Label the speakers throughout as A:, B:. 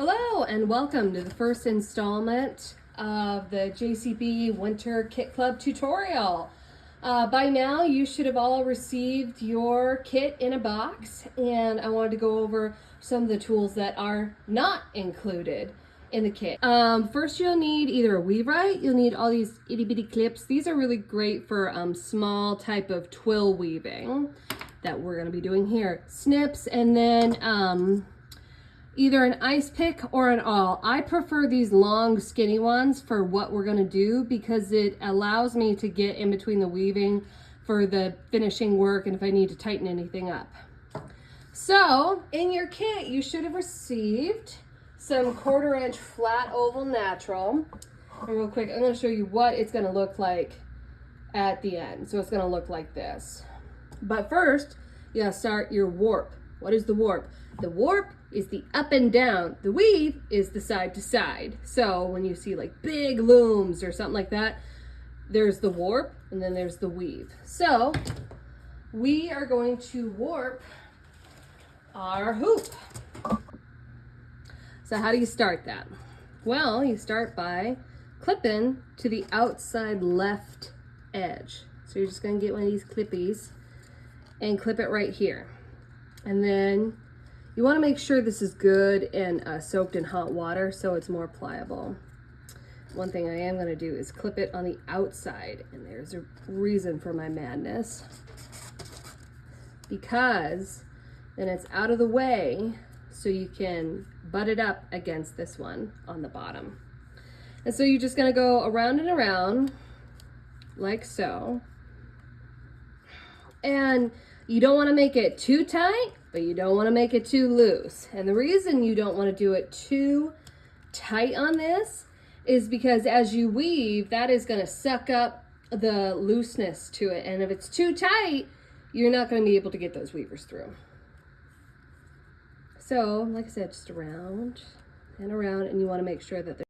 A: Hello and welcome to the first installment of the JCB Winter Kit Club tutorial. By now you should have all received your kit in a box, and I wanted to go over some of the tools that are not included in the kit. First you'll need either a weave right, you'll need all these itty bitty clips. These are really great for small type of twill weaving that we're going to be doing here. Snips, and then either an ice pick or an awl. I prefer these long skinny ones for what we're going to do because it allows me to get in between the weaving for the finishing work and if I need to tighten anything up. So in your kit you should have received some 1/4 inch flat oval natural. And real quick, I'm going to show you what it's going to look like at the end. So it's going to look like this. But first you got to start your warp. What is the warp? The warp is the up and down. The weave is the side to side. So when you see like big looms or something like that, there's the warp and then there's the weave. So we are going to warp our hoop. So how do you start that? Well, you start by clipping to the outside left edge. So you're just going to get one of these clippies and clip it right here. And then you want to make sure this is good and soaked in hot water so it's more pliable. One thing I am going to do is clip it on the outside, and there's a reason for my madness. Because then it's out of the way so you can butt it up against this one on the bottom. And so you're just going to go around and around like so. And you don't want to make it too tight, but you don't want to make it too loose. And the reason you don't want to do it too tight on this is because as you weave, that is going to suck up the looseness to it. And if it's too tight, you're not going to be able to get those weavers through. So, like I said, just around and around, and you want to make sure that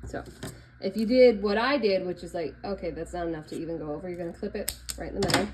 A: so if you did what I did, which is like, okay, that's not enough to even go over, you're going to clip it right in the middle.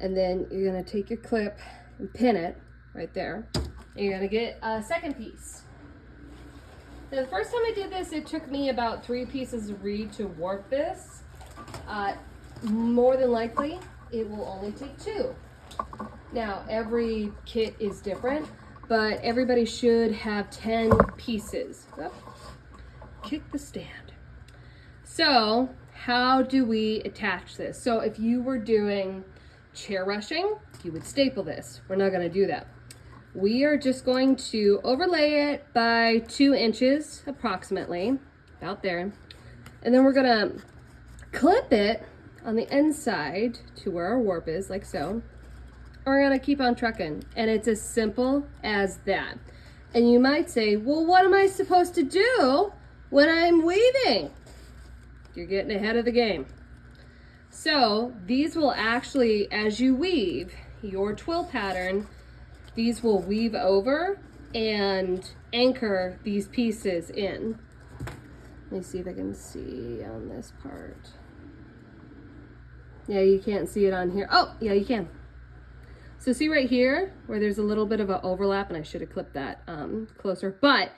A: And then you're going to take your clip and pin it right there. And you're going to get a second piece. Now, the first time I did this, it took me about 3 pieces of reed to warp this. More than likely, it will only take 2. Now, every kit is different, but everybody should have 10 pieces. Oh. Kick the stand. So how do we attach this? So if you were doing chair rushing, you would staple this. We're not going to do that. We are just going to overlay it by 2 inches approximately, about there. And then we're going to clip it on the inside to where our warp is, like so. And we're going to keep on trucking. And it's as simple as that. And you might say, well, what am I supposed to do when I'm weaving? You're getting ahead of the game. So these will actually, as you weave your twill pattern, these will weave over and anchor these pieces in. Let me see if I can see on this part. Yeah, you can't see it on here. Oh, yeah, you can. So see right here where there's a little bit of an overlap, and I should have clipped that closer, but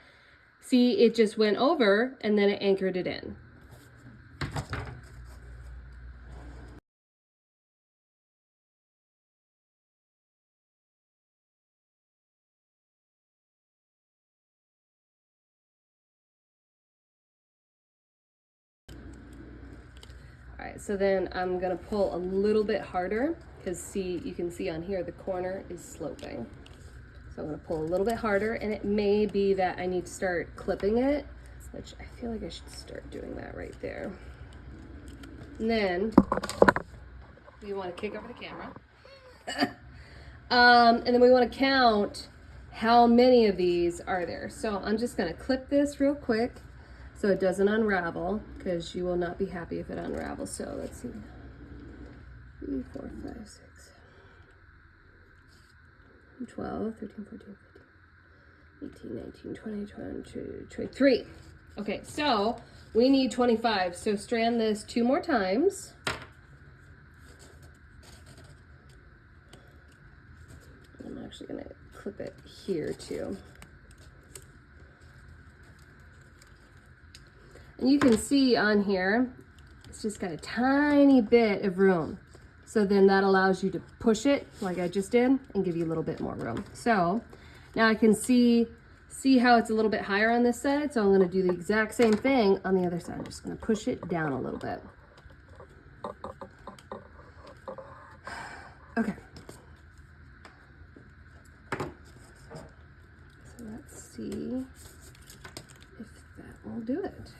A: see, it just went over and then it anchored it in. All right, so then I'm gonna pull a little bit harder because see, you can see on here the corner is sloping. So I'm gonna pull a little bit harder, and it may be that I need to start clipping it, which I feel like I should start doing that right there. And then we want to kick over the camera. And then we want to count how many of these are there. So I'm just going to clip this real quick so it doesn't unravel, because you will not be happy if it unravels. So let's see. 3, 4, 5, 6, 12, 13, 14, 15, 18, 19, 20, 22, 23. Okay, so we need 25. So strand this 2 more times. I'm actually gonna clip it here too. And you can see on here, it's just got a tiny bit of room. So then that allows you to push it like I just did and give you a little bit more room. So now I can see how it's a little bit higher on this side. So I'm gonna do the exact same thing on the other side. I'm just gonna push it down a little bit. Okay. So let's see if that will do it.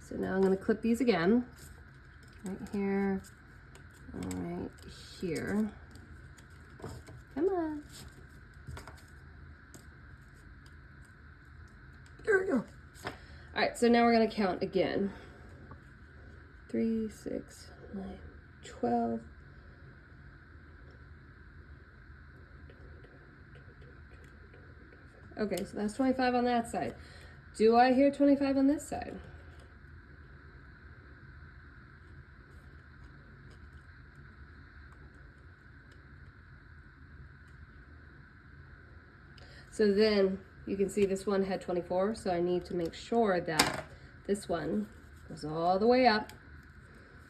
A: So now I'm gonna clip these again. Right here, right here. Come on. There we go. All right, so now we're gonna count again. 3, 6, 9, 12. Okay, so that's 25 on that side. Do I hear 25 on this side? So then you can see this one had 24, so I need to make sure that this one goes all the way up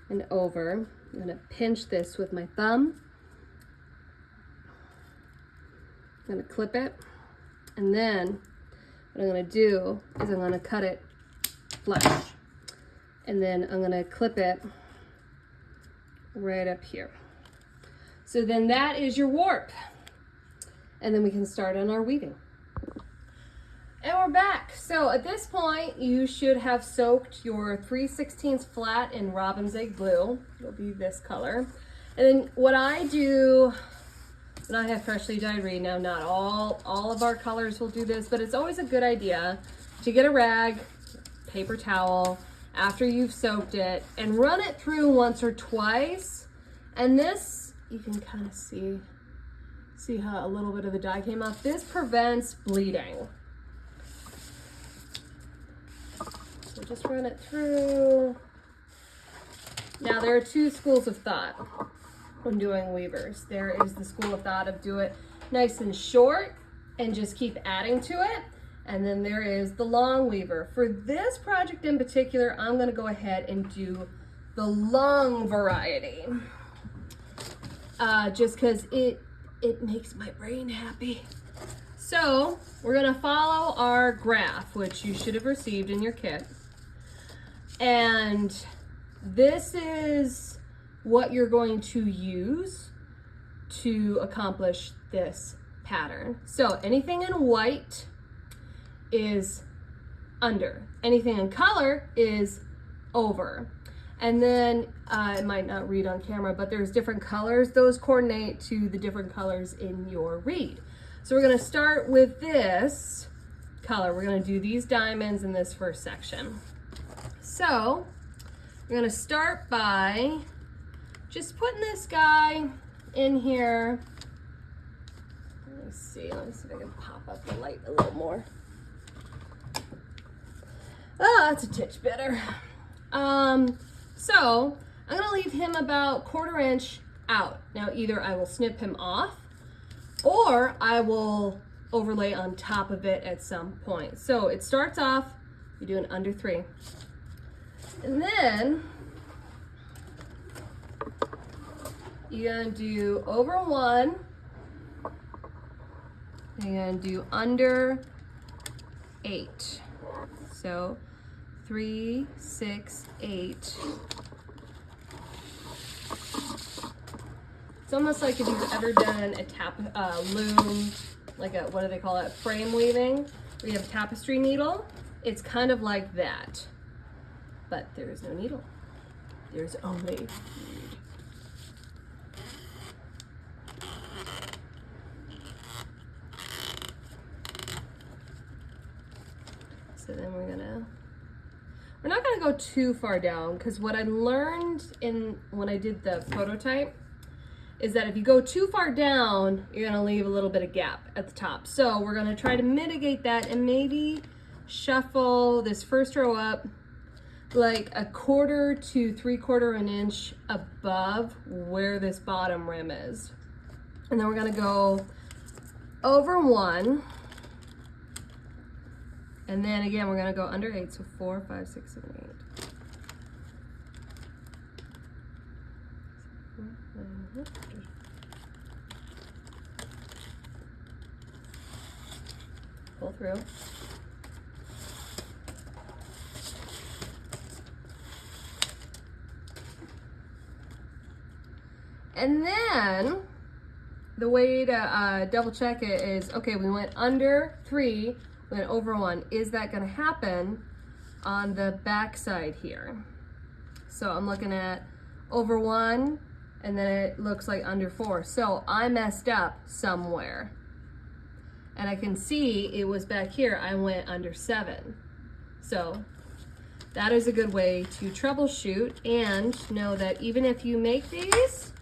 A: and over. I'm gonna pinch this with my thumb. I'm gonna clip it, and then what I'm gonna do is I'm gonna cut it flush, and then I'm gonna clip it right up here. So then that is your warp. And then we can start on our weaving. And we're back. So at this point, you should have soaked your 3/16 flat in robin's egg blue. It'll be this color. And then what I do, and I have freshly dyed reed. Now, not all of our colors will do this, but it's always a good idea to get a rag, paper towel, after you've soaked it, and run it through once or twice. And this, you can kind of see how a little bit of the dye came off. This prevents bleeding. So just run it through. Now there are 2 schools of thought when doing weavers. There is the school of thought of do it nice and short and just keep adding to it. And then there is the long weaver. For this project in particular, I'm gonna go ahead and do the long variety. Just cause it makes my brain happy. So we're gonna follow our graph, which you should have received in your kit. And this is what you're going to use to accomplish this pattern. So anything in white is under. Anything in color is over. And then it might not read on camera, but there's different colors. Those coordinate to the different colors in your reed. So we're gonna start with this color. We're gonna do these diamonds in this first section. So we're gonna start by just putting this guy in here. Let me see if I can pop up the light a little more. Oh, that's a titch better. So I'm gonna leave him about 1/4 inch out. Now either I will snip him off or I will overlay on top of it at some point. So it starts off, you do an under 3. And then you're gonna do over 1. You're gonna do under 8. So 3, 6, 8. It's almost like if you've ever done a loom, like a, what do they call it, frame weaving, where you have a tapestry needle. It's kind of like that, but there is no needle. There's only reed. So then we're not gonna go too far down, because what I learned when I did the prototype is that if you go too far down, you're gonna leave a little bit of gap at the top. So we're gonna try to mitigate that and maybe shuffle this first row up like 1/4 to 3/4 an inch above where this bottom rim is. And then we're gonna go over 1. And then again, we're gonna go under 8, so 4, 5, 6, 7, 8. Pull through. And then the way to double check it is, okay, we went under 3, we went over 1. Is that gonna happen on the back side here? So I'm looking at over 1, and then it looks like under 4. So I messed up somewhere. And I can see it was back here, I went under 7. So that is a good way to troubleshoot and know that even if you make these,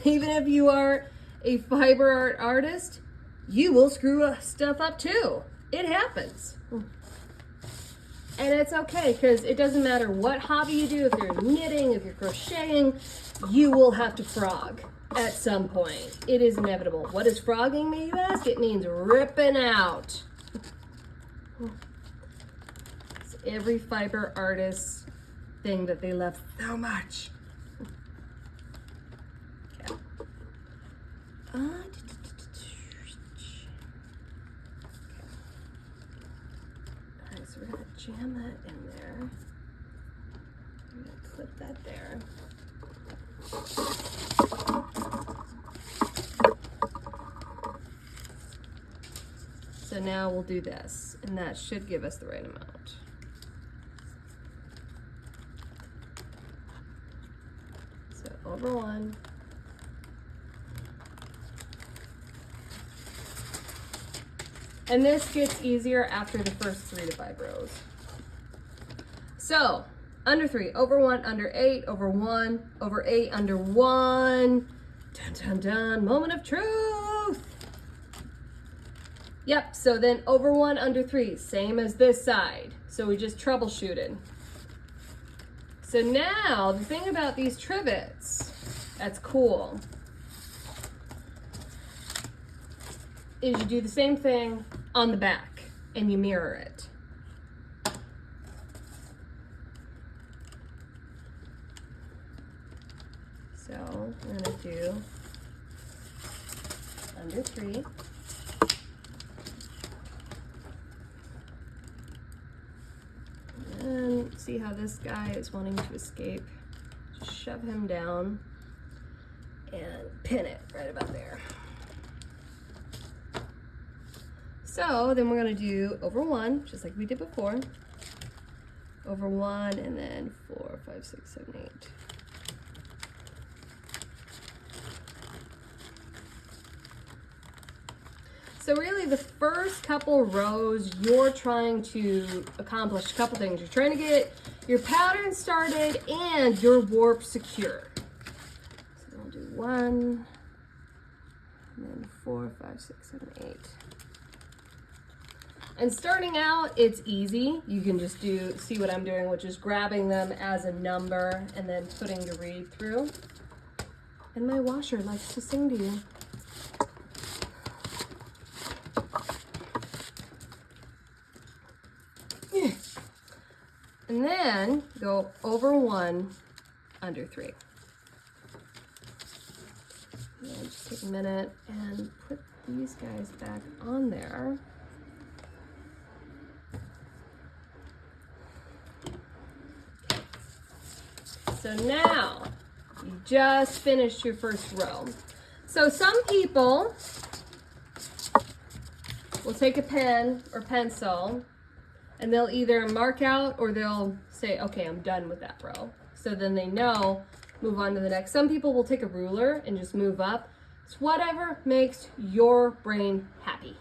A: even if you are a fiber art artist, you will screw stuff up too. It happens. And it's okay, because it doesn't matter what hobby you do, if you're knitting, if you're crocheting, you will have to frog at some point. It is inevitable. What does frogging mean, you ask? It means ripping out. It's every fiber artist's thing that they love so much. Okay. Alright, so we're gonna jam that in there. I'm gonna clip that there. So now we'll do this, and that should give us the right amount. So over 1. And this gets easier after the first 3 to 5 rows. So under 3, over 1, under 8, over 1, over 8, under 1. Dun dun dun, moment of truth. Yep, so then over 1, under 3, same as this side. So we just troubleshooted. So now the thing about these trivets that's cool is you do the same thing on the back and you mirror it. So I'm gonna do under 3. And see how this guy is wanting to escape. Just shove him down and pin it right about there. So then we're gonna do over 1, just like we did before. Over 1, and then 4, 5, 6, 7, 8. So really the first couple rows, you're trying to accomplish a couple things. You're trying to get your pattern started and your warp secure. So we'll do 1, and then 4, 5, 6, 7, 8. And starting out, it's easy. You can just see what I'm doing, which is grabbing them as a number and then putting the reed through. And my washer likes to sing to you. And then go over 1, under 3. And just take a minute and put these guys back on there. So now you just finished your first row. So some people will take a pen or pencil and they'll either mark out or they'll say, okay, I'm done with that row. So then they know, move on to the next. Some people will take a ruler and just move up. It's whatever makes your brain happy.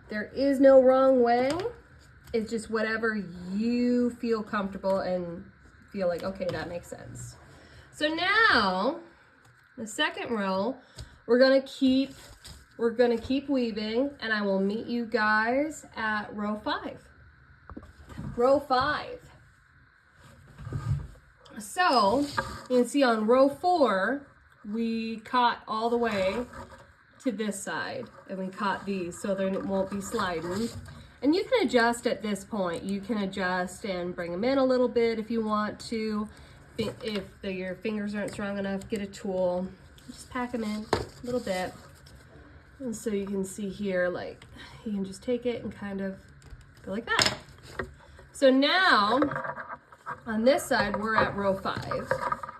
A: There is no wrong way. It's just whatever you feel comfortable and feel like, okay, that makes sense. So now, the second row, we're gonna keep weaving, and I will meet you guys at row 5. Row 5. So, you can see on row 4, we caught all the way to this side, and we caught these so then it won't be sliding. And you can adjust at this point. You can adjust and bring them in a little bit if you want to. If your fingers aren't strong enough, get a tool. Just pack them in a little bit. And so you can see here, like, you can just take it and kind of go like that. So now, on this side, we're at row 5.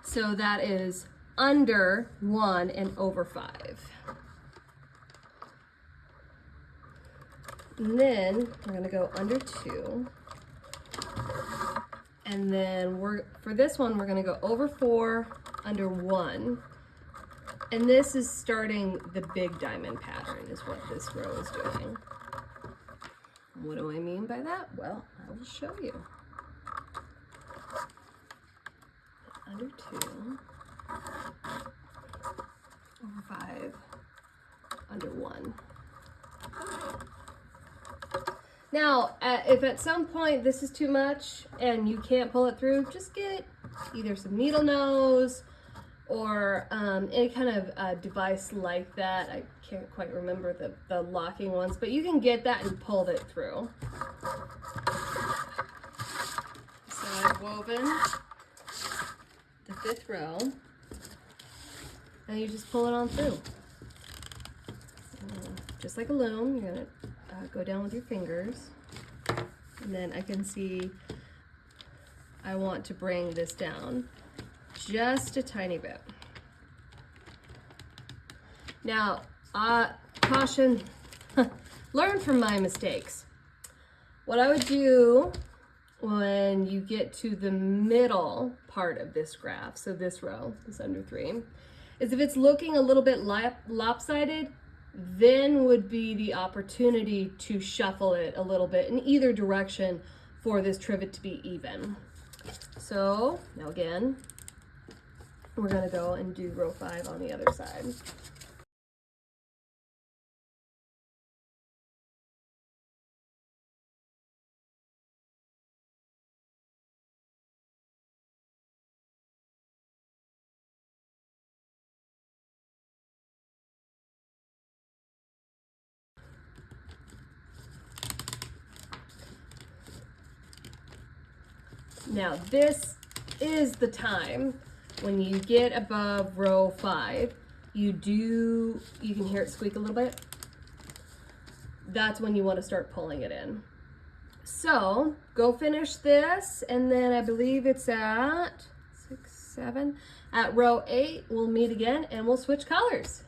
A: So that is under 1 and over 5. And then we're gonna go under 2. And then for this one, we're gonna go over 4, under 1. And this is starting the big diamond pattern is what this row is doing. What do I mean by that? Well, I will show you. Under 2, over 5, under 1. Now, if at some point this is too much and you can't pull it through, just get either some needle nose or any kind of device like that. I can't quite remember the locking ones, but you can get that and pull it through. So I've woven the 5th row, and you just pull it on through. Just like a loom, you're gonna go down with your fingers, and then I can see I want to bring this down just a tiny bit. Now, caution, learn from my mistakes. What I would do when you get to the middle part of this graph, so this row, this under 3, is if it's looking a little bit lopsided, then would be the opportunity to shuffle it a little bit in either direction for this trivet to be even. So now again, we're gonna go and do row 5 on the other side. Now this is the time when you get above row 5, you can hear it squeak a little bit. That's when you want to start pulling it in. So go finish this, and then I believe it's at 6, 7. At row 8, we'll meet again and we'll switch colors.